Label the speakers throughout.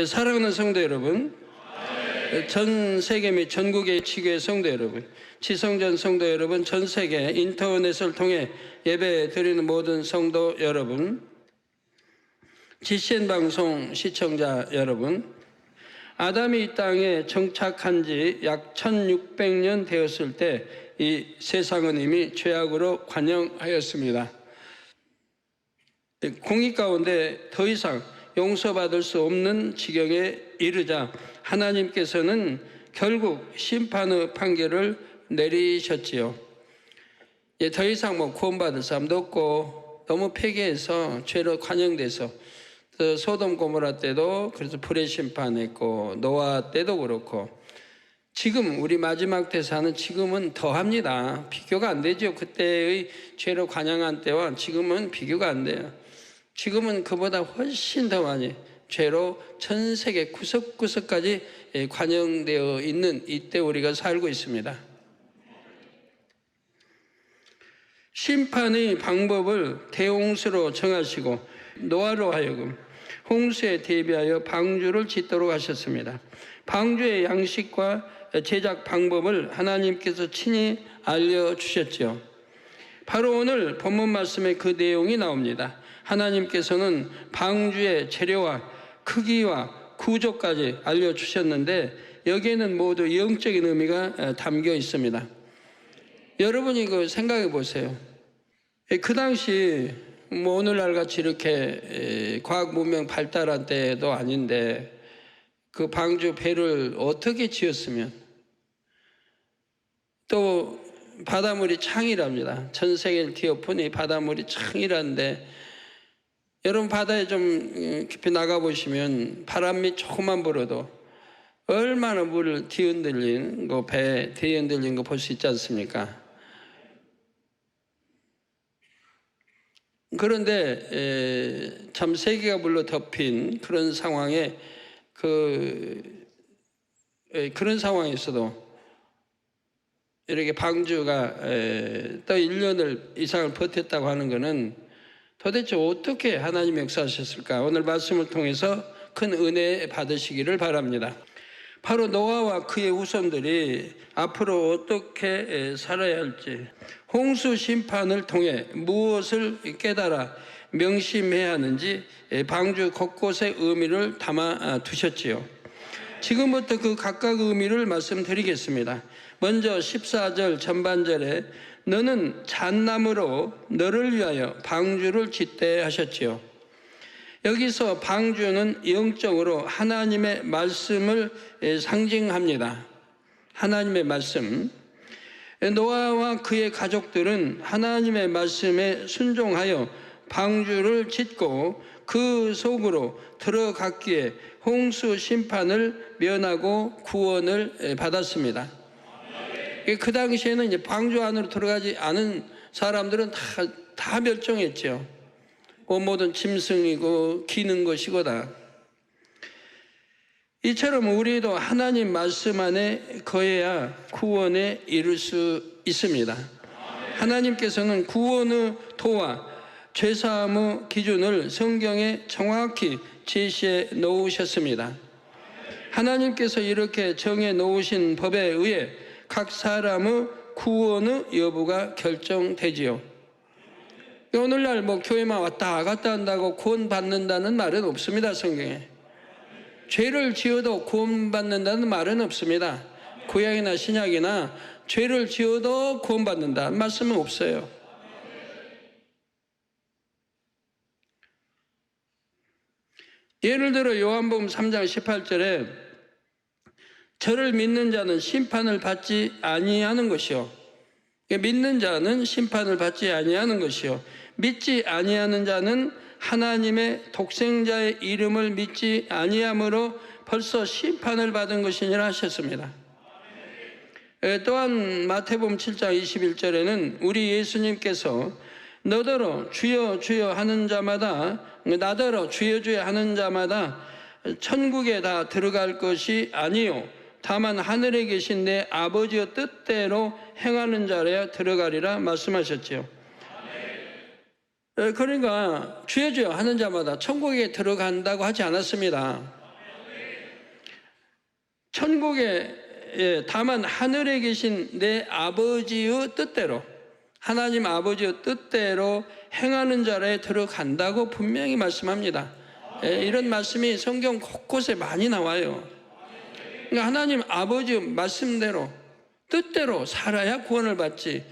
Speaker 1: 사랑하는 성도 여러분, 전 세계 및 전국의 지교회 성도 여러분, 지성전 성도 여러분, 전 세계 인터넷을 통해 예배 드리는 모든 성도 여러분, GCN 방송 시청자 여러분, 아담이 이 땅에 정착한 지 약 1600년 되었을 때 이 세상은 이미 죄악으로 관영하였습니다. 공의 가운데 더 이상 용서받을 수 없는 지경에 이르자 하나님께서는 결국 심판의 판결을 내리셨지요. 더 이상 구원받을 사람도 없고 너무 폐괴해서 죄로 관영돼서 소돔 고모라 때도 그래서 불의 심판했고 노아 때도 그렇고 지금 우리 마지막 대사는 지금은 더합니다. 비교가 안 되죠. 그때의 죄로 관영한 때와 지금은 비교가 안 돼요. 지금은 그보다 훨씬 더 많이 죄로 전 세계 구석구석까지 관영되어 있는 이때 우리가 살고 있습니다. 심판의 방법을 대홍수로 정하시고 노아로 하여금 홍수에 대비하여 방주를 짓도록 하셨습니다. 방주의 양식과 제작 방법을 하나님께서 친히 알려주셨죠. 바로 오늘 본문 말씀에 그 내용이 나옵니다. 하나님께서는 방주의 재료와 크기와 구조까지 알려주셨는데 여기에는 모두 영적인 의미가 담겨 있습니다. 여러분이 생각해 보세요. 그 당시 오늘날 같이 이렇게 과학 문명 발달한 때도 아닌데 그 방주 배를 어떻게 지었으면 또 바닷물이 창이랍니다. 전 세계를 뒤엎은 바닷물이 창이라는데 여러분 바다에 좀 깊이 나가보시면 바람이 조금만 불어도 얼마나 물을 뒤흔들린 배 뒤흔들린 거 볼 수 있지 않습니까? 그런데 참 세계가 물로 덮인 그런 상황에 그런 상황에서도 이렇게 방주가 또 1년을 이상을 버텼다고 하는 것은 도대체 어떻게 하나님이 역사하셨을까? 오늘 말씀을 통해서 큰 은혜 받으시기를 바랍니다. 바로 노아와 그의 후손들이 앞으로 어떻게 살아야 할지 홍수 심판을 통해 무엇을 깨달아 명심해야 하는지 방주 곳곳의 의미를 담아 두셨지요. 지금부터 그 각각 의미를 말씀드리겠습니다. 먼저 14절 전반절에 너는 잣나무로 너를 위하여 방주를 짓되 하셨지요. 여기서 방주는 영적으로 하나님의 말씀을 상징합니다. 하나님의 말씀. 노아와 그의 가족들은 하나님의 말씀에 순종하여 방주를 짓고 그 속으로 들어갔기에 홍수 심판을 면하고 구원을 받았습니다. 그 당시에는 이제 방주 안으로 들어가지 않은 사람들은 다 멸종했죠. 모든 짐승이고 기는 것이고다. 이처럼 우리도 하나님 말씀 안에 거해야 구원에 이룰 수 있습니다. 하나님께서는 구원의 도와 죄사함의 기준을 성경에 정확히 제시해 놓으셨습니다. 하나님께서 이렇게 정해 놓으신 법에 의해 각 사람의 구원의 여부가 결정되지요. 오늘날 교회만 왔다 갔다 한다고 구원받는다는 말은 없습니다. 성경에 죄를 지어도 구원받는다는 말은 없습니다. 구약이나 신약이나 죄를 지어도 구원받는다는 말씀은 없어요. 예를 들어 요한복음 3장 18절에 저를 믿는 자는 심판을 받지 아니하는 것이요. 믿는 자는 심판을 받지 아니하는 것이요. 믿지 아니하는 자는 하나님의 독생자의 이름을 믿지 아니함으로 벌써 심판을 받은 것이니라 하셨습니다. 또한 마태복음 7장 21절에는 우리 예수님께서 너더러 주여 주여 하는 자마다 나더러 주여 주여 하는 자마다 천국에 다 들어갈 것이 아니요 다만 하늘에 계신 내 아버지의 뜻대로 행하는 자라야 들어가리라 말씀하셨지요. 그러니까 주여 주여 하는 자마다 천국에 들어간다고 하지 않았습니다. 천국에 다만 하늘에 계신 내 아버지의 뜻대로, 하나님 아버지의 뜻대로 행하는 자라에 들어간다고 분명히 말씀합니다. 이런 말씀이 성경 곳곳에 많이 나와요. 그러니까 하나님 아버지의 말씀대로, 뜻대로 살아야 구원을 받지,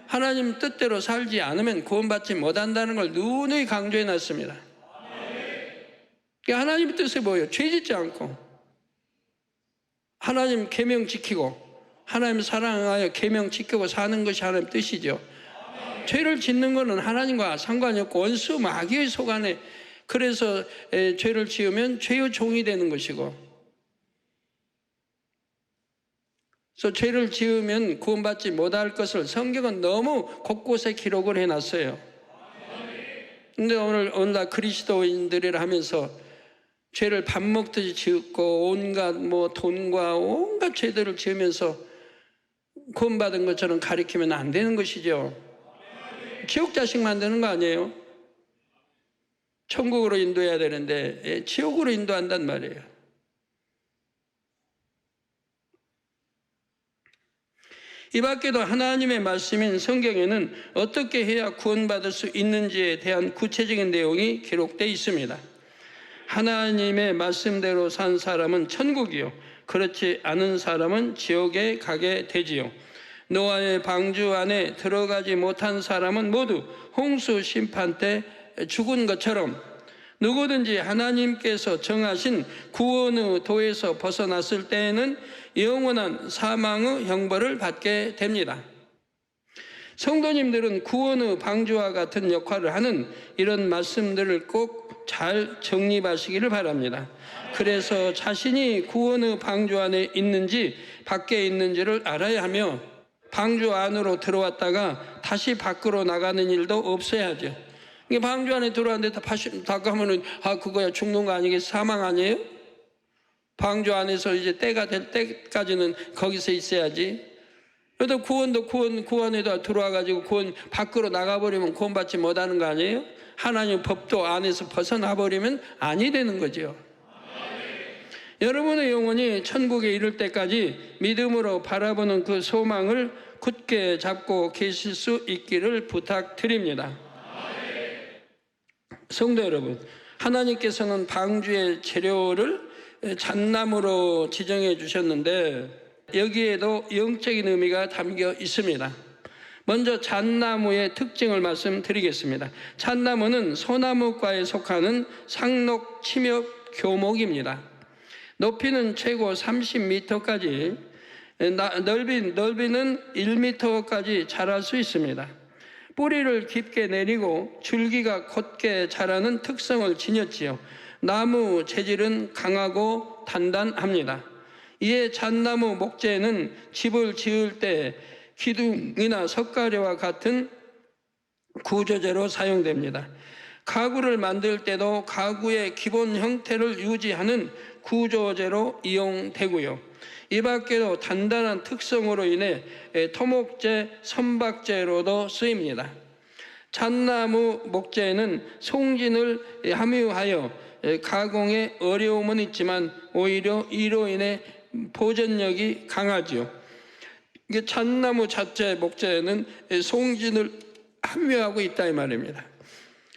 Speaker 1: 하나님 뜻대로 살지 않으면 구원받지 못한다는 걸 누누이 강조해 놨습니다. 그러니까 하나님 뜻이 뭐예요? 죄짓지 않고 하나님 계명 지키고 하나님 사랑하여 계명 지키고 사는 것이 하나님 뜻이죠. 죄를 짓는 것은 하나님과 상관이 없고 원수 마귀의 속안에, 그래서 죄를 지으면 죄의 종이 되는 것이고, 그래서 죄를 지으면 구원받지 못할 것을 성경은 너무 곳곳에 기록을 해놨어요. 근데 오늘날 그리스도인들이라 하면서 죄를 밥 먹듯이 지었고 온갖 돈과 온갖 죄들을 지으면서 구원받은 것처럼 가리키면 안 되는 것이죠. 지옥 자식 만드는 거 아니에요? 천국으로 인도해야 되는데 지옥으로 인도한단 말이에요. 이 밖에도 하나님의 말씀인 성경에는 어떻게 해야 구원받을 수 있는지에 대한 구체적인 내용이 기록되어 있습니다. 하나님의 말씀대로 산 사람은 천국이요, 그렇지 않은 사람은 지옥에 가게 되지요. 노아의 방주 안에 들어가지 못한 사람은 모두 홍수 심판 때 죽은 것처럼 누구든지 하나님께서 정하신 구원의 도에서 벗어났을 때에는 영원한 사망의 형벌을 받게 됩니다. 성도님들은 구원의 방주와 같은 역할을 하는 이런 말씀들을 꼭 잘 정립하시기를 바랍니다. 그래서 자신이 구원의 방주 안에 있는지 밖에 있는지를 알아야 하며, 방주 안으로 들어왔다가 다시 밖으로 나가는 일도 없어야죠. 방주 안에 들어왔는데 다 가면은 그거야 죽는 거 아니겠어요? 사망 아니에요? 방주 안에서 이제 때가 될 때까지는 거기서 있어야지. 그래도 구원에다 들어와가지고 구원 밖으로 나가버리면 구원받지 못하는 거 아니에요? 하나님 법도 안에서 벗어나버리면 아니 되는 거죠. 여러분의 영혼이 천국에 이를 때까지 믿음으로 바라보는 그 소망을 굳게 잡고 계실 수 있기를 부탁드립니다. 성도 여러분, 하나님께서는 방주의 재료를 잣나무로 지정해 주셨는데 여기에도 영적인 의미가 담겨 있습니다. 먼저 잣나무의 특징을 말씀드리겠습니다. 잣나무는 소나무과에 속하는 상록 침엽 교목입니다. 높이는 최고 30m까지, 넓이는 1m까지 자랄 수 있습니다. 뿌리를 깊게 내리고 줄기가 곧게 자라는 특성을 지녔지요. 나무 재질은 강하고 단단합니다. 이에 잣나무 목재는 집을 지을 때 기둥이나 석가래와 같은 구조재로 사용됩니다. 가구를 만들 때도 가구의 기본 형태를 유지하는 구조재로 이용되고요. 이 밖에도 단단한 특성으로 인해 토목재, 선박재로도 쓰입니다. 잣나무 목재는 송진을 함유하여 가공에 어려움은 있지만 오히려 이로 인해 보존력이 강하지요. 잣나무 자체 목재는 송진을 함유하고 있다 이 말입니다.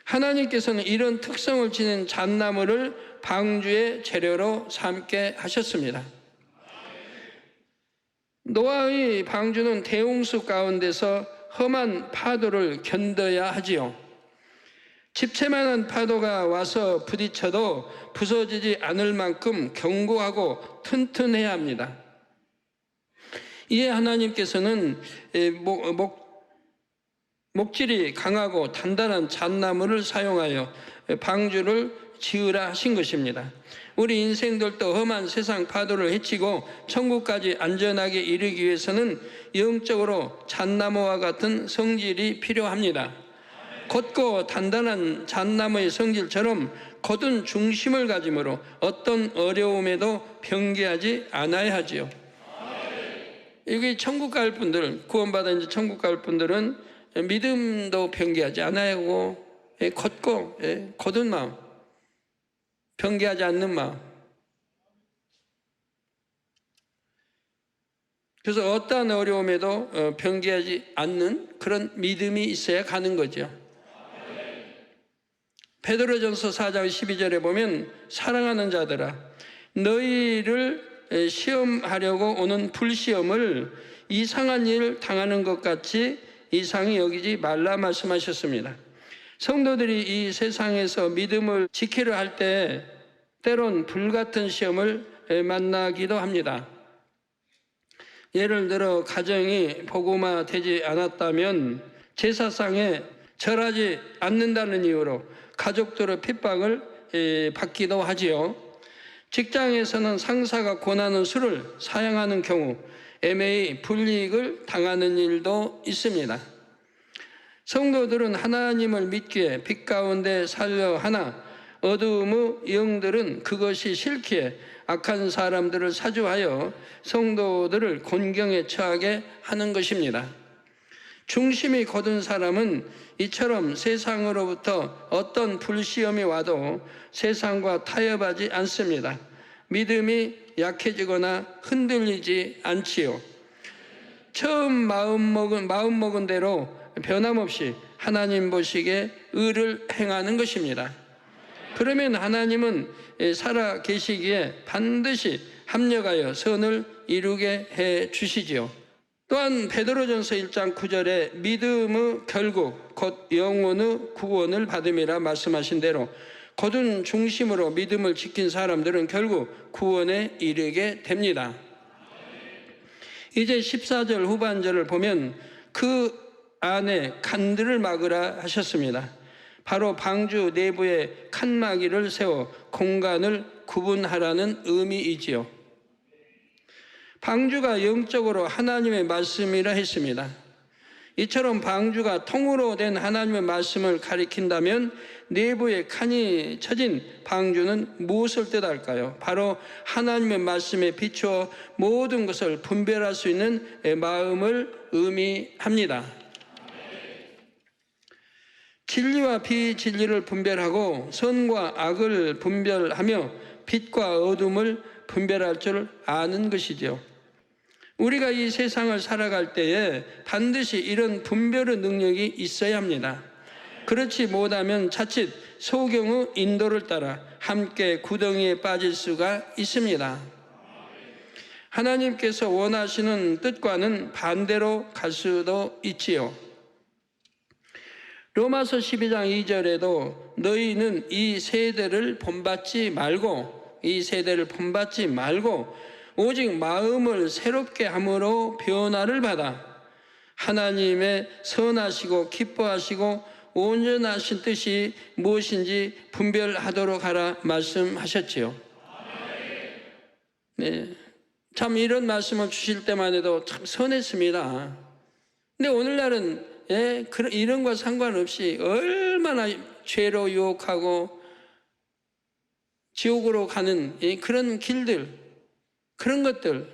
Speaker 1: 하나님께서는 이런 특성을 지닌 잣나무를 방주의 재료로 삼게 하셨습니다. 노아의 방주는 대홍수 가운데서 험한 파도를 견뎌야 하지요. 집채만한 파도가 와서 부딪혀도 부서지지 않을 만큼 견고하고 튼튼해야 합니다. 이에 하나님께서는 목질이 강하고 단단한 잣나무를 사용하여 방주를 지으라 하신 것입니다. 우리 인생들도 험한 세상 파도를 헤치고 천국까지 안전하게 이르기 위해서는 영적으로 잣나무와 같은 성질이 필요합니다. 곧고 단단한 잣나무의 성질처럼 곧은 중심을 가짐으로 어떤 어려움에도 변개하지 않아야 하지요. 여기 천국 갈 분들, 구원받아 이제 천국 갈 분들은 믿음도 변개하지 않아야 하고 곧고 곧은 마음, 변개하지 않는 마음. 그래서 어떠한 어려움에도 변개하지 않는 그런 믿음이 있어야 가는 거죠. 베드로전서 4장 12절에 보면 사랑하는 자들아 너희를 시험하려고 오는 불시험을 이상한 일 당하는 것 같이 이상히 여기지 말라 말씀하셨습니다. 성도들이 이 세상에서 믿음을 지키려 할 때 때론 불같은 시험을 만나기도 합니다. 예를 들어 가정이 복음화되지 않았다면 제사상에 절하지 않는다는 이유로 가족들의 핍박을 받기도 하지요. 직장에서는 상사가 권하는 술을 사용하는 경우 애매히 불이익을 당하는 일도 있습니다. 성도들은 하나님을 믿기에 빛 가운데 살려 하나 어두움의 영들은 그것이 싫기에 악한 사람들을 사주하여 성도들을 곤경에 처하게 하는 것입니다. 중심이 곧은 사람은 이처럼 세상으로부터 어떤 불시험이 와도 세상과 타협하지 않습니다. 믿음이 약해지거나 흔들리지 않지요. 처음 마음먹은 대로 변함없이 하나님 보시기에 의를 행하는 것입니다. 그러면 하나님은 살아 계시기에 반드시 합력하여 선을 이루게 해 주시지요. 또한 베드로전서 1장 9절에 믿음의 결국 곧 영혼의 구원을 받음이라 말씀하신 대로 곧은 중심으로 믿음을 지킨 사람들은 결국 구원에 이르게 됩니다. 이제 14절 후반절을 보면 그 안에 칸들을 막으라 하셨습니다. 바로 방주 내부에 칸막이를 세워 공간을 구분하라는 의미이지요. 방주가 영적으로 하나님의 말씀이라 했습니다. 이처럼 방주가 통으로 된 하나님의 말씀을 가리킨다면 내부에 칸이 쳐진 방주는 무엇을 뜻할까요? 바로 하나님의 말씀에 비추어 모든 것을 분별할 수 있는 마음을 의미합니다. 진리와 비진리를 분별하고 선과 악을 분별하며 빛과 어둠을 분별할 줄 아는 것이죠. 우리가 이 세상을 살아갈 때에 반드시 이런 분별의 능력이 있어야 합니다. 그렇지 못하면 자칫 소경의 인도를 따라 함께 구덩이에 빠질 수가 있습니다. 하나님께서 원하시는 뜻과는 반대로 갈 수도 있지요. 로마서 12장 2절에도 너희는 이 세대를 본받지 말고 오직 마음을 새롭게 함으로 변화를 받아 하나님의 선하시고 기뻐하시고 온전하신 뜻이 무엇인지 분별하도록 하라 말씀하셨지요. 네, 참 이런 말씀을 주실 때만 해도 참 선했습니다. 근데 오늘날은 이런 것 상관없이 얼마나 죄로 유혹하고 지옥으로 가는 그런 길들, 그런 것들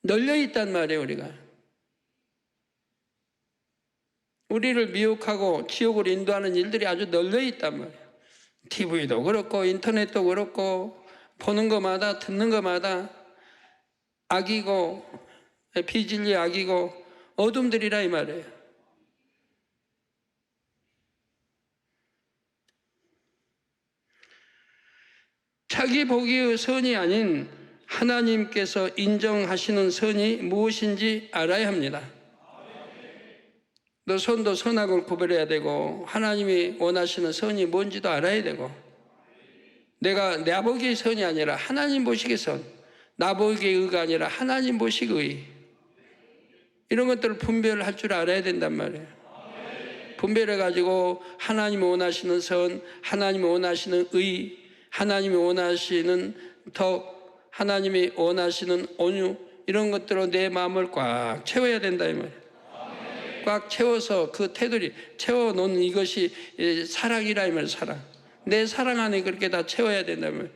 Speaker 1: 널려 있단 말이에요. 우리를 미혹하고 지옥으로 인도하는 일들이 아주 널려 있단 말이에요. TV도 그렇고 인터넷도 그렇고 보는 것마다 듣는 것마다 악이고 비진리 악이고 어둠들이라 이 말이에요. 자기 보기의 선이 아닌 하나님께서 인정하시는 선이 무엇인지 알아야 합니다. 너 선도 선악을 구별해야 되고 하나님이 원하시는 선이 뭔지도 알아야 되고 내가 내 보기의 선이 아니라 하나님 보시기의 선, 나 보기의 의가 아니라 하나님 보시기의 의, 이런 것들을 분별할 줄 알아야 된단 말이에요. 분별해가지고 하나님이 원하시는 선, 하나님이 원하시는 의, 하나님이 원하시는 덕, 하나님이 원하시는 온유, 이런 것들로 내 마음을 꽉 채워야 된다 이 말이에요. 꽉 채워서 그 테두리 채워놓은 이것이 사랑이라 이 말이에요. 사랑. 내 사랑 안에 그렇게 다 채워야 된다면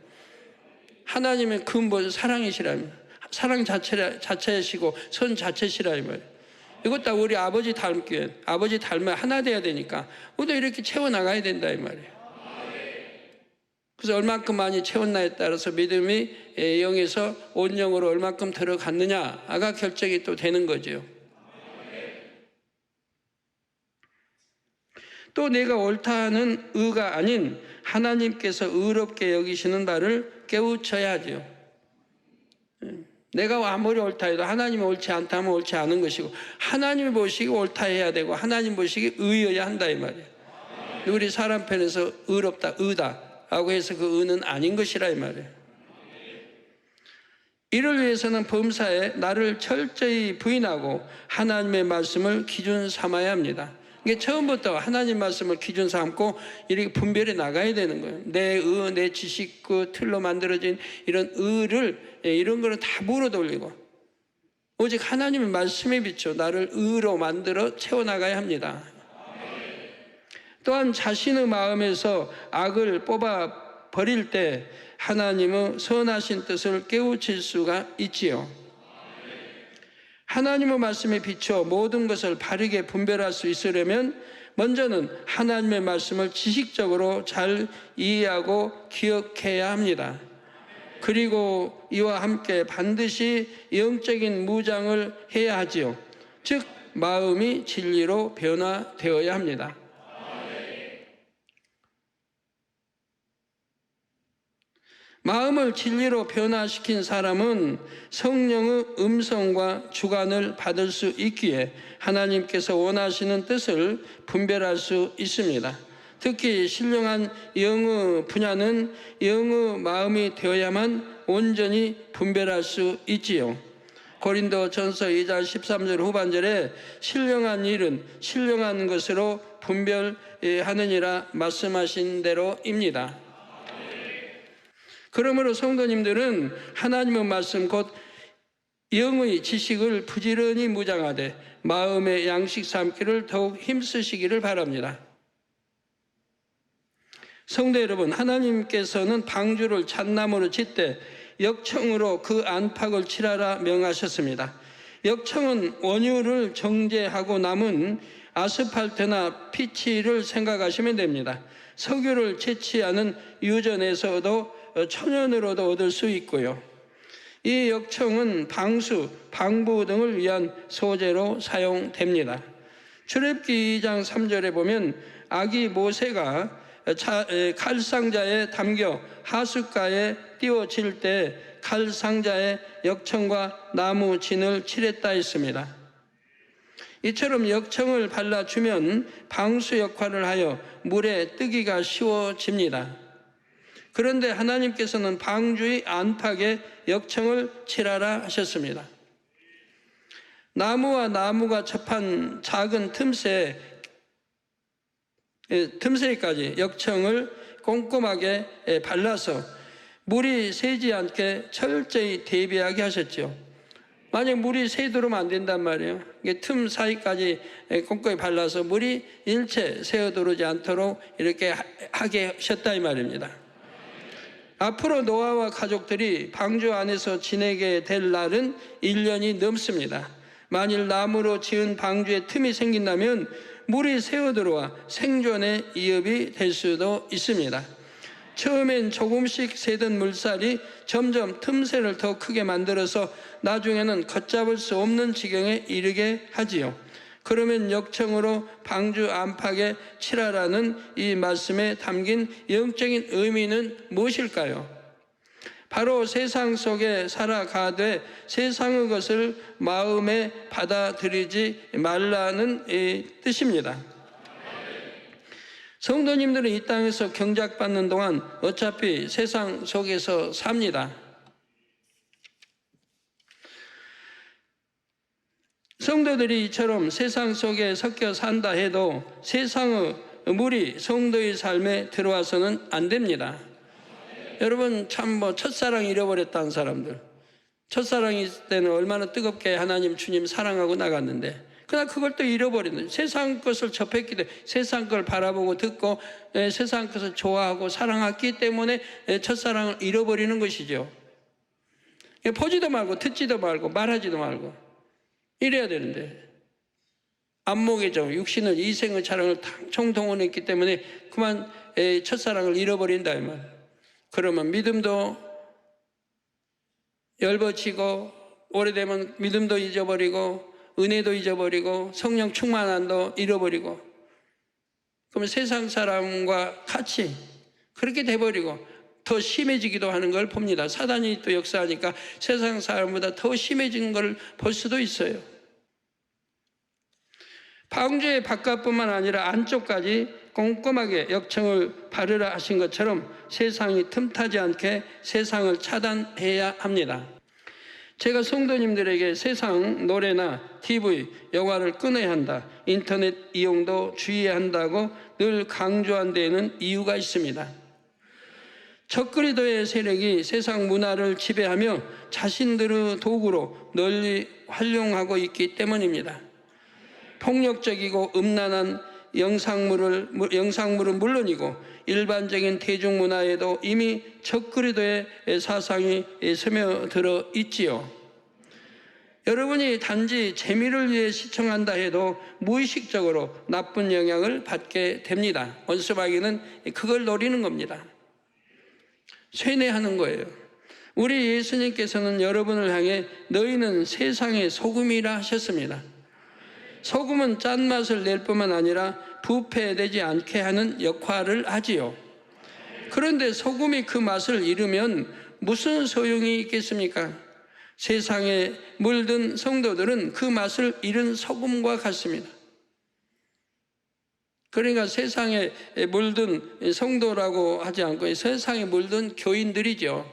Speaker 1: 하나님의 근본 사랑이시라면 사랑 자체시고 선 자체시라 이 말이에요. 이것 다 우리 아버지 닮기에 아버지 닮아 하나 돼야 되니까 우리도 이렇게 채워나가야 된다 이 말이에요. 그래서 얼만큼 많이 채웠나에 따라서 믿음이 영에서 온영으로 얼만큼 들어갔느냐가 결정이 또 되는 거죠. 또 내가 옳다 하는 의가 아닌 하나님께서 의롭게 여기시는 바를 깨우쳐야 하죠. 내가 아무리 옳다 해도 하나님이 옳지 않다 하면 옳지 않은 것이고, 하나님이 보시기 옳다 해야 되고 하나님 보시기 의여야 한다 이 말이에요. 우리 사람 편에서 의롭다, 의다 라고 해서 그 의는 아닌 것이라 이 말이에요. 이를 위해서는 범사에 나를 철저히 부인하고 하나님의 말씀을 기준 삼아야 합니다. 이게 처음부터 하나님 말씀을 기준 삼고 이렇게 분별해 나가야 되는 거예요. 내 의, 내 지식 그 틀로 만들어진 이런 의를, 이런 거는 다 물어 돌리고 오직 하나님의 말씀에 비춰 나를 의로 만들어 채워나가야 합니다. 또한 자신의 마음에서 악을 뽑아 버릴 때 하나님의 선하신 뜻을 깨우칠 수가 있지요. 하나님의 말씀에 비춰 모든 것을 바르게 분별할 수 있으려면 먼저는 하나님의 말씀을 지식적으로 잘 이해하고 기억해야 합니다. 그리고 이와 함께 반드시 영적인 무장을 해야 하지요. 즉 마음이 진리로 변화되어야 합니다. 마음을 진리로 변화시킨 사람은 성령의 음성과 주관을 받을 수 있기에 하나님께서 원하시는 뜻을 분별할 수 있습니다. 특히 신령한 영의 분야는 영의 마음이 되어야만 온전히 분별할 수 있지요. 고린도전서 2장 13절 후반절에 신령한 일은 신령한 것으로 분별하느니라 말씀하신 대로입니다. 그러므로 성도님들은 하나님의 말씀 곧 영의 지식을 부지런히 무장하되 마음의 양식 삼기를 더욱 힘쓰시기를 바랍니다. 성도 여러분, 하나님께서는 방주를 잣나무로 짓되 역청으로 그 안팎을 칠하라 명하셨습니다. 역청은 원유를 정제하고 남은 아스팔트나 피치를 생각하시면 됩니다. 석유를 채취하는 유전에서도 천연으로도 얻을 수 있고요. 이 역청은 방수, 방부 등을 위한 소재로 사용됩니다. 출애굽기 2장 3절에 보면 아기 모세가 칼상자에 담겨 하숫가에 띄워질 때 칼상자에 역청과 나무 진을 칠했다 했습니다. 이처럼 역청을 발라주면 방수 역할을 하여 물에 뜨기가 쉬워집니다. 그런데 하나님께서는 방주의 안팎에 역청을 칠하라 하셨습니다. 나무와 나무가 접한 작은 틈새까지 역청을 꼼꼼하게 발라서 물이 새지 않게 철저히 대비하게 하셨죠. 만약 물이 새도록 안 된단 말이에요. 틈 사이까지 꼼꼼히 발라서 물이 일체 새어들어오지 않도록 이렇게 하게 하셨다 이 말입니다. 앞으로 노아와 가족들이 방주 안에서 지내게 될 날은 1년이 넘습니다. 만일 나무로 지은 방주에 틈이 생긴다면 물이 새어들어와 생존의 위협이 될 수도 있습니다. 처음엔 조금씩 새던 물살이 점점 틈새를 더 크게 만들어서 나중에는 걷잡을 수 없는 지경에 이르게 하지요. 그러면 역청으로 방주 안팎에 칠하라는 이 말씀에 담긴 영적인 의미는 무엇일까요? 바로 세상 속에 살아가되 세상의 것을 마음에 받아들이지 말라는 뜻입니다. 성도님들은 이 땅에서 경작받는 동안 어차피 세상 속에서 삽니다. 성도들이 이처럼 세상 속에 섞여 산다 해도 세상의 물이 성도의 삶에 들어와서는 안 됩니다. 여러분 참 첫사랑 잃어버렸다는 사람들, 첫사랑이 있을 때는 얼마나 뜨겁게 하나님 주님 사랑하고 나갔는데 그러나 그걸 또 잃어버리는, 세상 것을 접했기 때문에 세상 걸 바라보고 듣고 세상 것을 좋아하고 사랑했기 때문에 첫사랑을 잃어버리는 것이죠. 보지도 말고 듣지도 말고 말하지도 말고 이래야 되는데 안목의 정, 육신은 이생의 자랑을 총동원했기 때문에 그만 첫사랑을 잃어버린다 이 말. 그러면 믿음도 열버치고 오래되면 믿음도 잊어버리고 은혜도 잊어버리고 성령 충만함도 잃어버리고 그러면 세상 사람과 같이 그렇게 돼버리고 더 심해지기도 하는 걸 봅니다. 사단이 또 역사하니까 세상 사람보다 더 심해진 걸 볼 수도 있어요. 방주의 바깥뿐만 아니라 안쪽까지 꼼꼼하게 역청을 바르라 하신 것처럼 세상이 틈타지 않게 세상을 차단해야 합니다. 제가 성도님들에게 세상 노래나 TV, 영화를 끊어야 한다, 인터넷 이용도 주의해야 한다고 늘 강조한 데에는 이유가 있습니다. 적그리스도의 세력이 세상 문화를 지배하며 자신들의 도구로 널리 활용하고 있기 때문입니다. 폭력적이고 음란한 영상물은 물론이고 일반적인 대중문화에도 이미 적그리스도의 사상이 스며들어 있지요. 여러분이 단지 재미를 위해 시청한다 해도 무의식적으로 나쁜 영향을 받게 됩니다. 원수마귀는 그걸 노리는 겁니다. 쇠뇌하는 거예요. 우리 예수님께서는 여러분을 향해 너희는 세상의 소금이라 하셨습니다. 소금은 짠맛을 낼 뿐만 아니라 부패되지 않게 하는 역할을 하지요. 그런데 소금이 그 맛을 잃으면 무슨 소용이 있겠습니까? 세상에 물든 성도들은 그 맛을 잃은 소금과 같습니다. 그러니까 세상에 물든 성도라고 하지 않고 세상에 물든 교인들이죠.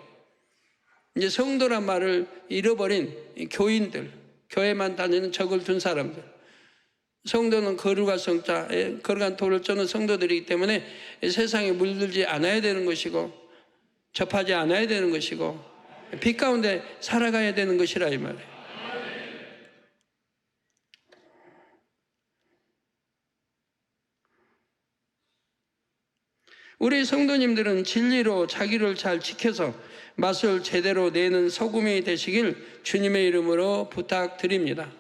Speaker 1: 이제 성도란 말을 잃어버린 교인들, 교회만 다니는 적을 둔 사람들. 성도는 거룩한 성자, 거룩한 돌을 쫓는 성도들이기 때문에 세상에 물들지 않아야 되는 것이고 접하지 않아야 되는 것이고 빛 가운데 살아가야 되는 것이라 이 말이에요. 우리 성도님들은 진리로 자기를 잘 지켜서 맛을 제대로 내는 소금이 되시길 주님의 이름으로 부탁드립니다.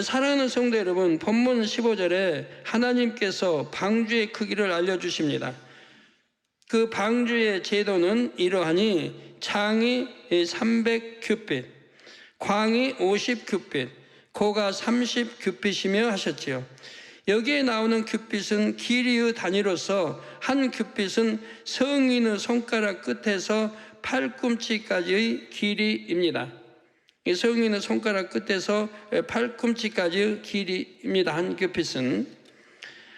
Speaker 1: 사랑하는 성도 여러분, 본문 15절에 하나님께서 방주의 크기를 알려주십니다. 그 방주의 제도는 이러하니 장이 300규빗, 광이 50규빗, 고가 30규빗이며 하셨지요. 여기에 나오는 규빗은 길이의 단위로서 한 규빗은 성인의 손가락 끝에서 팔꿈치까지의 길이입니다. 성인의 손가락 끝에서 팔꿈치까지의 길이입니다. 한 규빗은.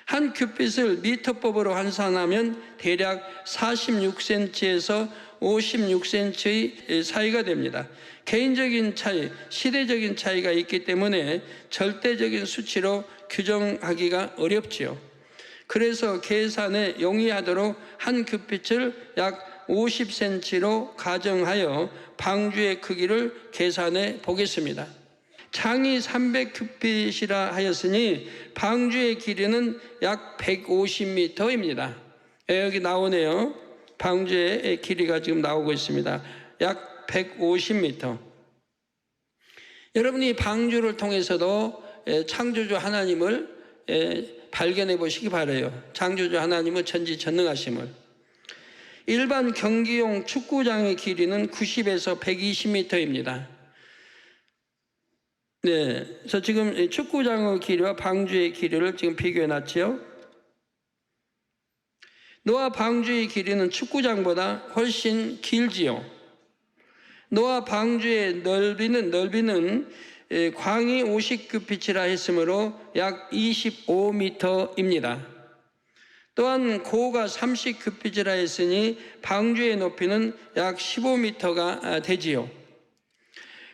Speaker 1: 한 규빗을 미터법으로 환산하면 대략 46cm에서 56cm의 사이가 됩니다. 개인적인 차이, 시대적인 차이가 있기 때문에 절대적인 수치로 규정하기가 어렵지요. 그래서 계산에 용이하도록 한 규빗을 약 50cm로 가정하여 방주의 크기를 계산해 보겠습니다. 장이 300규빗이라 하였으니 방주의 길이는 약 150m입니다. 여기 나오네요. 방주의 길이가 지금 나오고 있습니다. 약 150m. 여러분이 방주를 통해서도 창조주 하나님을 발견해 보시기 바라요. 창조주 하나님의 전지전능하심을. 일반 경기용 축구장의 길이는 90에서 120m입니다. 네, 그래서 지금 축구장의 길이와 방주의 길이를 지금 비교해 놨지요. 노아 방주의 길이는 축구장보다 훨씬 길지요. 노아 방주의 넓이는 광이 50규빗이라 했으므로 약 25m입니다. 또한 고가 30규빗이라 했으니 방주의 높이는 약 15m가 되지요.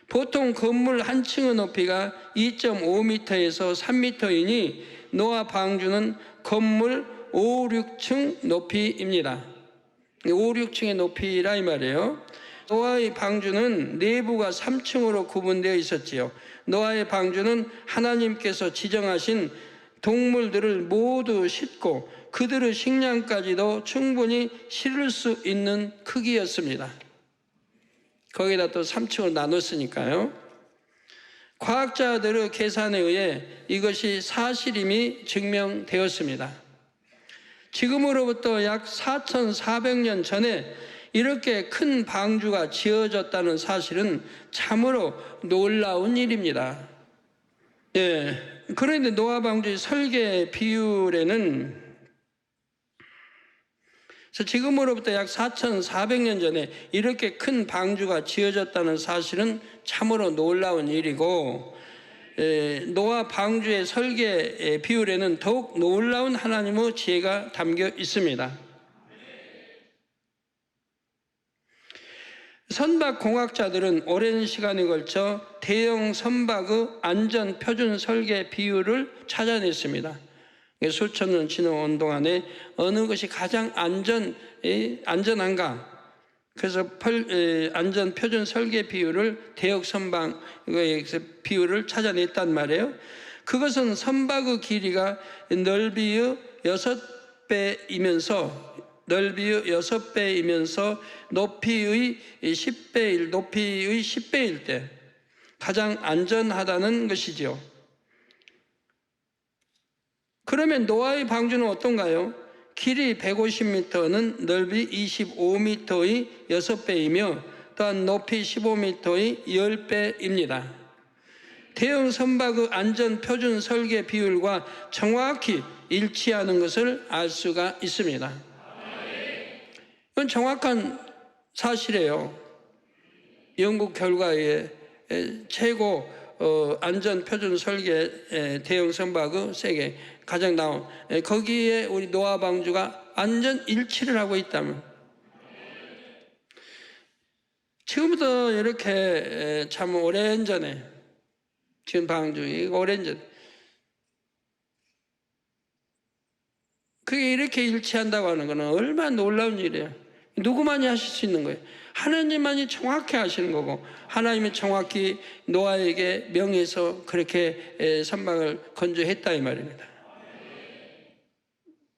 Speaker 1: 보통 건물 한 층의 높이가 2.5m에서 3m이니 노아 방주는 건물 5, 6층 높이입니다. 5, 6층의 높이라 이 말이에요. 노아의 방주는 내부가 3층으로 구분되어 있었지요. 노아의 방주는 하나님께서 지정하신 동물들을 모두 싣고 그들의 식량까지도 충분히 실을 수 있는 크기였습니다. 거기다 또 3층을 나눴으니까요. 과학자들의 계산에 의해 이것이 사실임이 증명되었습니다. 지금으로부터 약 4,400년 전에 이렇게 큰 방주가 지어졌다는 사실은 참으로 놀라운 일입니다. 예. 그런데 노아 방주의 설계 비율에는 지금으로부터 약 4,400년 전에 이렇게 큰 방주가 지어졌다는 사실은 참으로 놀라운 일이고, 노아 방주의 설계 비율에는 더욱 놀라운 하나님의 지혜가 담겨 있습니다. 선박공학자들은 오랜 시간에 걸쳐 대형 선박의 안전 표준 설계 비율을 찾아냈습니다. 수천 년 지나온 동안에 어느 것이 가장 안전한가? 그래서 안전 표준 설계 비율을 대형 선박의 비율을 찾아냈단 말이에요. 그것은 선박의 길이가 넓이의 6배이면서 높이의 10배일 때 가장 안전하다는 것이지요. 그러면 노아의 방주는 어떤가요? 길이 150m는 넓이 25m의 6배이며 또한 높이 15m의 10배입니다. 대형 선박의 안전 표준 설계 비율과 정확히 일치하는 것을 알 수가 있습니다. 이건 정확한 사실이에요. 연구 결과에 최고 안전 표준 설계 대형 선박의 세계 가장 나온 거기에 우리 노아 방주가 완전 일치를 하고 있다면, 지금부터 이렇게 참 오랜 전에 지금 방주 오랜 전 그게 이렇게 일치한다고 하는 것은 얼마나 놀라운 일이에요. 누구만이 하실 수 있는 거예요. 하나님만이 정확히 하시는 거고, 하나님이 정확히 노아에게 명해서 그렇게 선박을 건조했다 이 말입니다.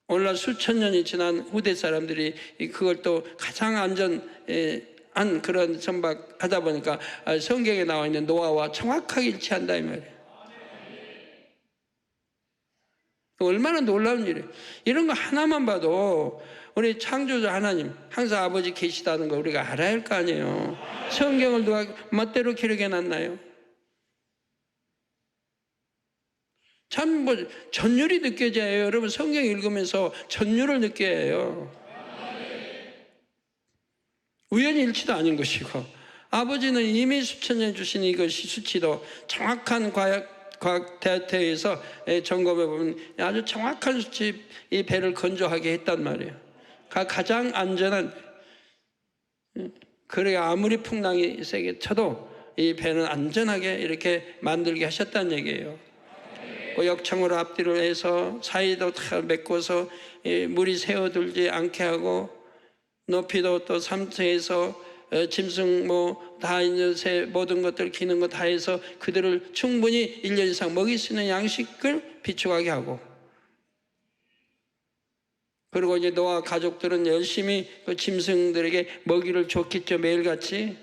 Speaker 1: 오늘날 수천 년이 지난 후대 사람들이 그걸 또 가장 안전한 그런 선박 하다 보니까 성경에 나와 있는 노아와 정확하게 일치한다 이 말이에요. 얼마나 놀라운 일이에요. 이런 거 하나만 봐도 우리 창조자 하나님 항상 아버지 계시다는 거 우리가 알아야 할 거 아니에요. 성경을 누가 멋대로 기록해 놨나요? 참 전율이 느껴져요. 여러분 성경 읽으면서 전율을 느껴야 해요. 우연히 일치도 아닌 것이고, 아버지는 이미 수천 년 주신 이것이 수치도 정확한 과학 데이터에서 점검해 보면 아주 정확한 수치 이 배를 건조하게 했단 말이에요. 가장 안전한, 그래 아무리 풍랑이 세게 쳐도 이 배는 안전하게 이렇게 만들게 하셨다는 얘기예요. 역청으로 앞뒤로 해서 사이도 다 메꿔서 물이 새어들지 않게 하고, 높이도 또 3층에서 짐승 다 이제 모든 것들 기는 거 다 해서 그들을 충분히 1년 이상 먹일 수 있는 양식을 비축하게 하고, 그리고 이제 노아 가족들은 열심히 그 짐승들에게 먹이를 줬겠죠. 매일같이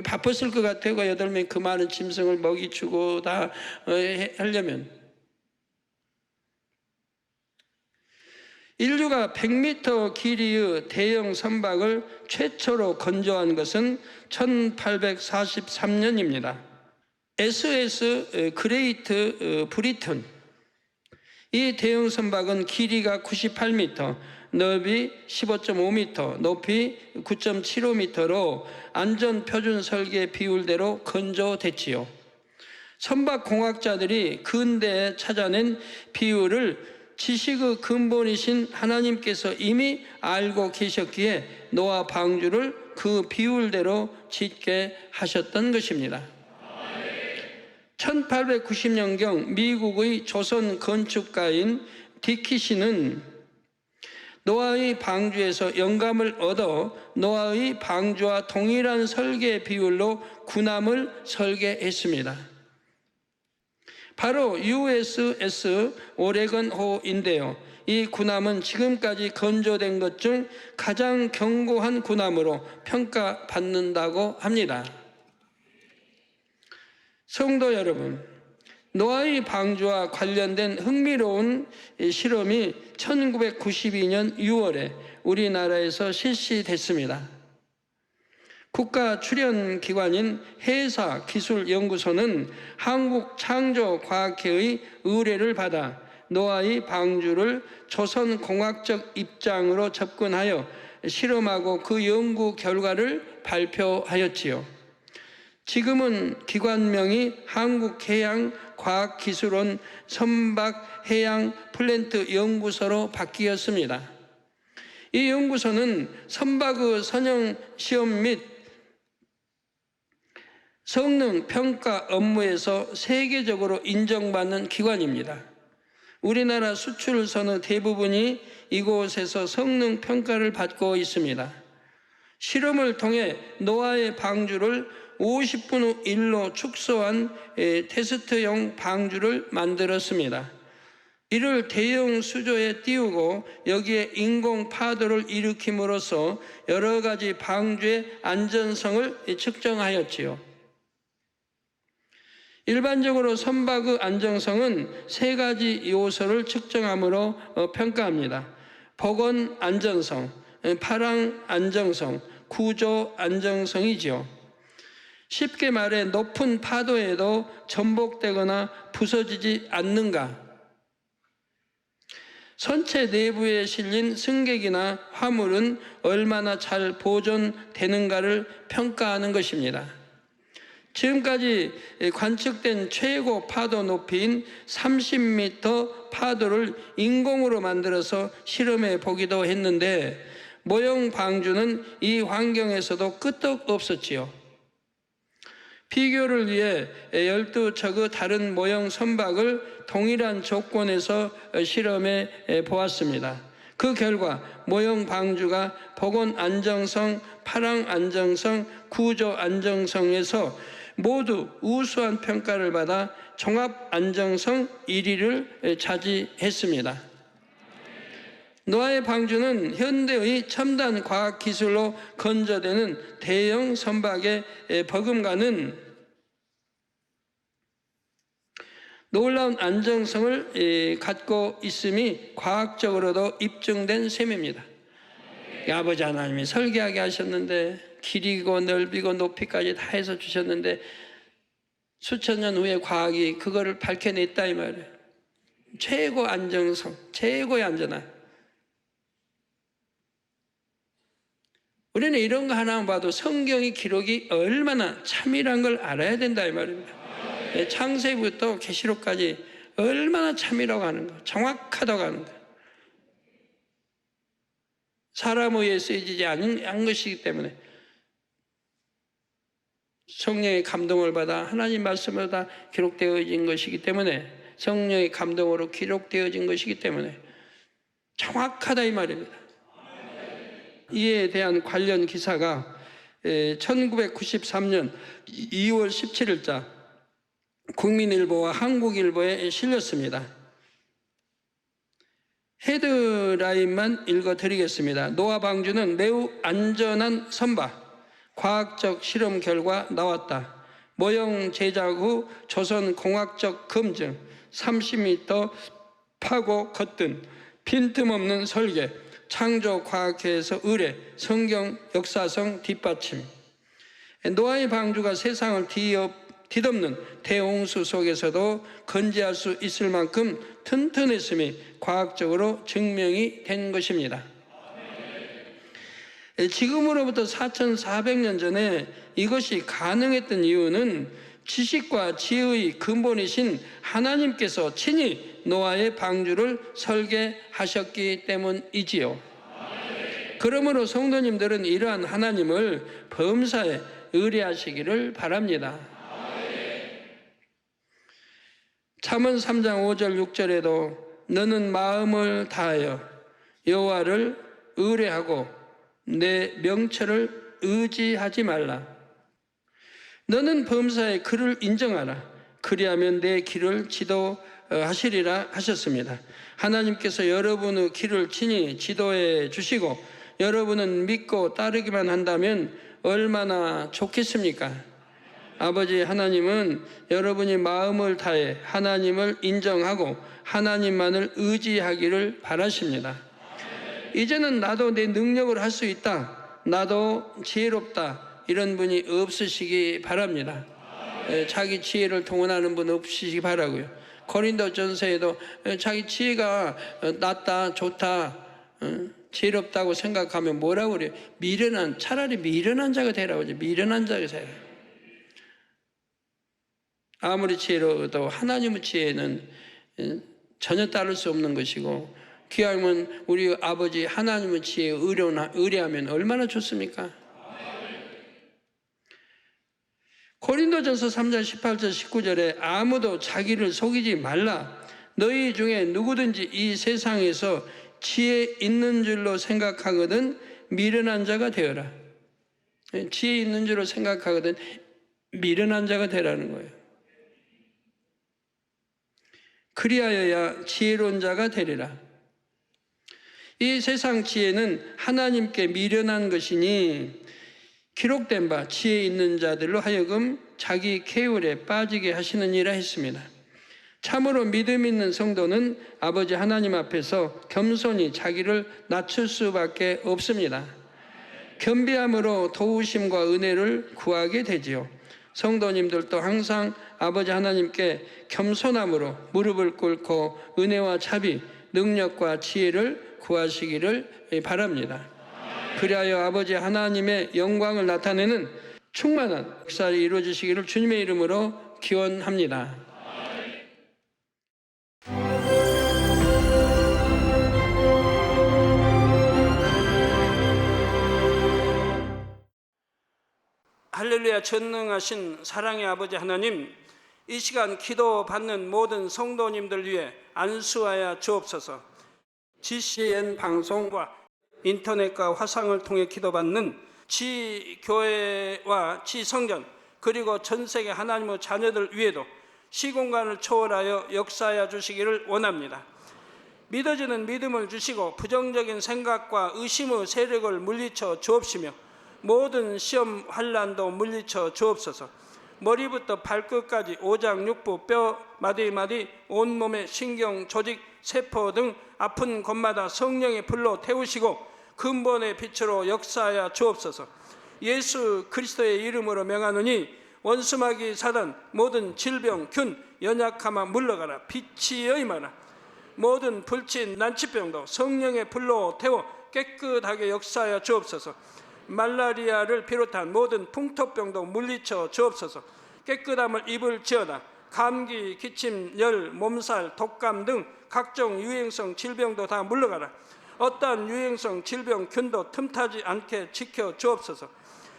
Speaker 1: 바빴을 것 같아요. 8명 그 많은 짐승을 먹이 주고 다 하려면. 인류가 100m 길이의 대형 선박을 최초로 건조한 것은 1843년입니다. SS 그레이트 브리튼, 이 대형 선박은 길이가 98m, 넓이 15.5m, 높이 9.75m로 안전 표준 설계 비율대로 건조됐지요. 선박 공학자들이 근대에 찾아낸 비율을 지식의 근본이신 하나님께서 이미 알고 계셨기에 노아 방주를 그 비율대로 짓게 하셨던 것입니다. 1890년경 미국의 조선 건축가인 디키시는 노아의 방주에서 영감을 얻어 노아의 방주와 동일한 설계 비율로 군함을 설계했습니다. 바로 USS 오레건호인데요. 이 군함은 지금까지 건조된 것 중 가장 견고한 군함으로 평가받는다고 합니다. 성도 여러분, 노아의 방주와 관련된 흥미로운 실험이 1992년 6월에 우리나라에서 실시됐습니다. 국가출연기관인 해사기술연구소는 한국창조과학회의 의뢰를 받아 노아의 방주를 조선공학적 입장으로 접근하여 실험하고 그 연구 결과를 발표하였지요. 지금은 기관명이 한국해양과학기술원 선박해양플랜트 연구소로 바뀌었습니다. 이 연구소는 선박의 선형시험 및 성능평가 업무에서 세계적으로 인정받는 기관입니다. 우리나라 수출선의 대부분이 이곳에서 성능평가를 받고 있습니다. 실험을 통해 노아의 방주를 50분의 1로 축소한 테스트용 방주를 만들었습니다. 이를 대형 수조에 띄우고 여기에 인공 파도를 일으킴으로써 여러 가지 방주의 안전성을 측정하였지요. 일반적으로 선박의 안정성은 세 가지 요소를 측정함으로 평가합니다. 복원 안정성, 파랑 안정성, 구조 안정성이지요. 쉽게 말해 높은 파도에도 전복되거나 부서지지 않는가, 선체 내부에 실린 승객이나 화물은 얼마나 잘 보존되는가를 평가하는 것입니다. 지금까지 관측된 최고 파도 높이인 30m 파도를 인공으로 만들어서 실험해 보기도 했는데 모형 방주는 이 환경에서도 끄떡 없었지요. 비교를 위해 12척의 다른 모형 선박을 동일한 조건에서 실험해 보았습니다. 그 결과 모형 방주가 복원 안정성, 파랑 안정성, 구조 안정성에서 모두 우수한 평가를 받아 종합 안정성 1위를 차지했습니다. 노아의 방주는 현대의 첨단 과학 기술로 건조되는 대형 선박의 버금가는 놀라운 안정성을 갖고 있음이 과학적으로도 입증된 셈입니다. 아버지 하나님이 설계하게 하셨는데 길이고 넓이고 높이까지 다 해서 주셨는데 수천 년 후에 과학이 그거를 밝혀냈다 이 말이에요. 최고 안정성, 최고의 안전함. 우리는 이런 거 하나만 봐도 성경의 기록이 얼마나 참이란 걸 알아야 된다 이 말입니다. 창세기부터 계시록까지 얼마나 참이라고 하는 거, 정확하다고 하는 거. 사람 의에 쓰여지지 않은 것이기 때문에 성령의 감동을 받아 하나님 말씀으로 다 기록되어진 것이기 때문에 성령의 감동으로 기록되어진 것이기 때문에 정확하다 이 말입니다. 이에 대한 관련 기사가 1993년 2월 17일자 국민일보와 한국일보에 실렸습니다. 헤드라인만 읽어드리겠습니다. 노아 방주는 매우 안전한 선박. 과학적 실험 결과 나왔다. 모형 제작 후 조선공학적 검증, 30m 파고 걷든, 빈틈없는 설계, 창조과학회에서 의뢰, 성경 역사성 뒷받침. 노아의 방주가 세상을 뒤덮는 대홍수 속에서도 건재할 수 있을 만큼 튼튼했음이 과학적으로 증명이 된 것입니다. 지금으로부터 4,400년 전에 이것이 가능했던 이유는 지식과 지혜의 근본이신 하나님께서 친히 노아의 방주를 설계하셨기 때문이지요. 그러므로 성도님들은 이러한 하나님을 범사에 의뢰하시기를 바랍니다. 잠언 3장 5절 6절에도 너는 마음을 다하여 여호와를 의뢰하고 내 명철을 의지하지 말라. 너는 범사에 그를 인정하라. 그리하면 내 길을 지도하시리라 하셨습니다. 하나님께서 여러분의 길을 친히 지도해 주시고 여러분은 믿고 따르기만 한다면 얼마나 좋겠습니까? 아버지 하나님은 여러분이 마음을 다해 하나님을 인정하고 하나님만을 의지하기를 바라십니다. 이제는 나도 내 능력을 할 수 있다, 나도 지혜롭다, 이런 분이 없으시기 바랍니다. 자기 지혜를 동원하는 분 없으시기 바라고요. 고린도전서에도 자기 지혜가 낫다, 좋다, 지혜롭다고 생각하면 뭐라고 그래요? 차라리 미련한 자가 되라고 하죠. 미련한 자가 되라. 아무리 지혜로워도 하나님의 지혜는 전혀 따를 수 없는 것이고, 기왕이면 우리 아버지 하나님의 지혜에 의뢰하면 얼마나 좋습니까? 고린도전서 3장 18절 19절에 아무도 자기를 속이지 말라. 너희 중에 누구든지 이 세상에서 지혜 있는 줄로 생각하거든 미련한 자가 되어라. 지혜 있는 줄로 생각하거든 미련한 자가 되라는 거예요. 그리하여야 지혜로운 자가 되리라. 이 세상 지혜는 하나님께 미련한 것이니 기록된 바 지혜 있는 자들로 하여금 자기 계율에 빠지게 하시느니라 했습니다. 참으로 믿음 있는 성도는 아버지 하나님 앞에서 겸손히 자기를 낮출 수밖에 없습니다. 겸비함으로 도우심과 은혜를 구하게 되지요. 성도님들도 항상 아버지 하나님께 겸손함으로 무릎을 꿇고 은혜와 자비, 능력과 지혜를 구하시기를 바랍니다. 그리하여 아버지 하나님의 영광을 나타내는 충만한 역사를 이루어지시기를 주님의 이름으로 기원합니다. 할렐루야. 전능하신 사랑의 아버지 하나님, 이 시간 기도받는 모든 성도님들 위해 안수하여 주옵소서. GCN 방송과 인터넷과 화상을 통해 기도받는 지교회와 지성전, 그리고 전 세계 하나님의 자녀들 위에도 시공간을 초월하여 역사하여 주시기를 원합니다. 믿어지는 믿음을 주시고 부정적인 생각과 의심의 세력을 물리쳐 주옵시며 모든 시험 환난도 물리쳐 주옵소서. 머리부터 발끝까지 오장육부, 뼈, 마디마디, 온몸의 신경, 조직, 세포 등 아픈 곳마다 성령의 불로 태우시고 근본의 빛으로 역사하여 주옵소서. 예수 그리스도의 이름으로 명하노니 원수마귀 사단, 모든 질병, 균, 연약함아 물러가라. 빛이여 임하라. 모든 불친, 난치병도 성령의 불로 태워 깨끗하게 역사하여 주옵소서. 말라리아를 비롯한 모든 풍토병도 물리쳐 주옵소서. 깨끗함을 입을지어다. 감기, 기침, 열, 몸살, 독감 등 각종 유행성 질병도 다 물러가라. 어떠한 유행성 질병, 균도 틈타지 않게 지켜 주옵소서.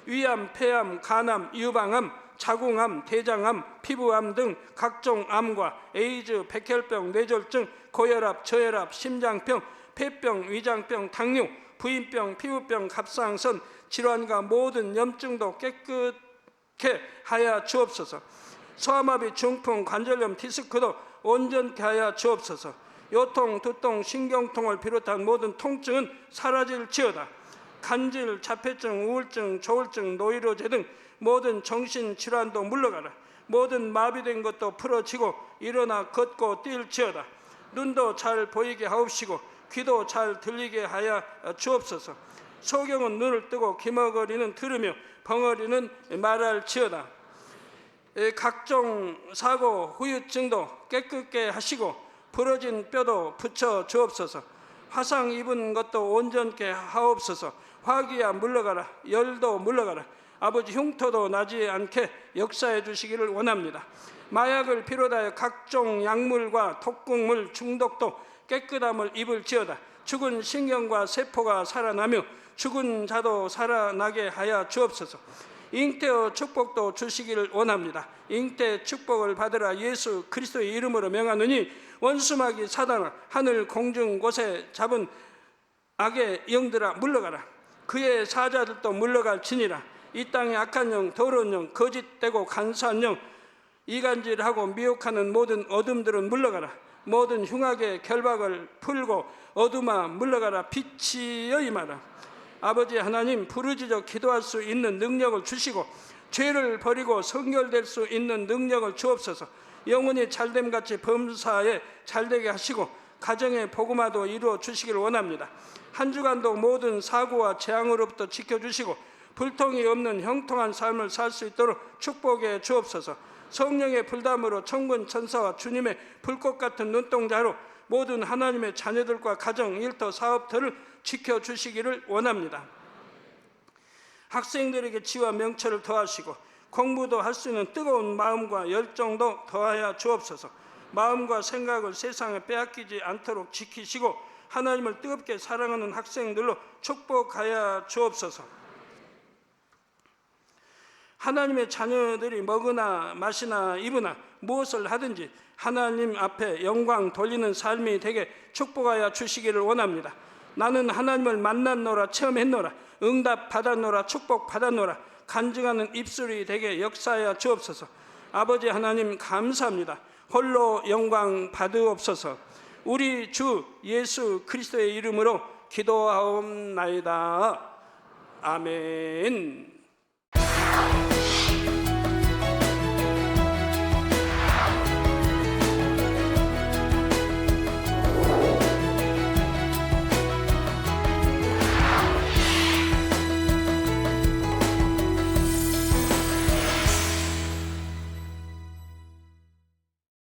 Speaker 1: 위암, 폐암, 간암, 유방암, 자궁암, 대장암, 피부암 등 각종 암과 에이즈, 백혈병, 뇌졸중, 고혈압, 저혈압, 심장병, 폐병, 위장병, 당뇨, 부인병, 피부병, 갑상선 질환과 모든 염증도 깨끗게 하여 주옵소서. 소아마비, 중풍, 관절염, 디스크도 온전케 하여 주옵소서. 요통, 두통, 신경통을 비롯한 모든 통증은 사라질지어다. 간질, 자폐증, 우울증, 조울증, 노이로제 등 모든 정신질환도 물러가라. 모든 마비된 것도 풀어지고 일어나 걷고 뛸지어다. 눈도 잘 보이게 하옵시고 귀도 잘 들리게 하여 주옵소서. 소경은 눈을 뜨고 기머거리는 들으며 벙어리는 말할지어다. 각종 사고, 후유증도 깨끗게 하시고 부러진 뼈도 붙여 주옵소서. 화상 입은 것도 온전케 하옵소서. 화기야 물러가라. 열도 물러가라. 아버지 흉터도 나지 않게 역사해 주시기를 원합니다. 마약을 비롯하여 각종 약물과 독극물 중독도 깨끗함을 입을지어다. 죽은 신경과 세포가 살아나며 죽은 자도 살아나게 하여 주옵소서. 잉태의 축복도 주시기를 원합니다. 잉태 축복을 받으라. 예수 그리스도의 이름으로 명하노니 원수마귀 사단아, 하늘 공중 곳에 잡은 악의 영들아 물러가라. 그의 사자들도 물러갈지니라. 이 땅의 악한 영, 더러운 영, 거짓되고 간사한 영, 이간질하고 미혹하는 모든 어둠들은 물러가라. 모든 흉악의 결박을 풀고 어둠아 물러가라. 빛이여 임하라. 아버지 하나님, 부르짖어 기도할 수 있는 능력을 주시고 죄를 버리고 성결될 수 있는 능력을 주옵소서. 영혼이 잘됨같이 범사에 잘되게 하시고 가정의 복음화도 이루어 주시기를 원합니다. 한 주간도 모든 사고와 재앙으로부터 지켜주시고 불통이 없는 형통한 삶을 살 수 있도록 축복해 주옵소서. 성령의 불담으로 천군 천사와 주님의 불꽃 같은 눈동자로 모든 하나님의 자녀들과 가정, 일터, 사업터를 지켜주시기를 원합니다. 학생들에게 지와 명철을 더하시고 공부도 할 수 있는 뜨거운 마음과 열정도 더하여 주옵소서. 마음과 생각을 세상에 빼앗기지 않도록 지키시고 하나님을 뜨겁게 사랑하는 학생들로 축복하여 주옵소서. 하나님의 자녀들이 먹으나 마시나 입으나 무엇을 하든지 하나님 앞에 영광 돌리는 삶이 되게 축복하여 주시기를 원합니다. 나는 하나님을 만났노라, 체험했노라, 응답 받았노라, 축복 받았노라, 간증하는 입술이 되게 역사하여 주옵소서. 아버지 하나님 감사합니다. 홀로 영광 받으옵소서. 우리 주 예수 그리스도의 이름으로 기도하옵나이다. 아멘.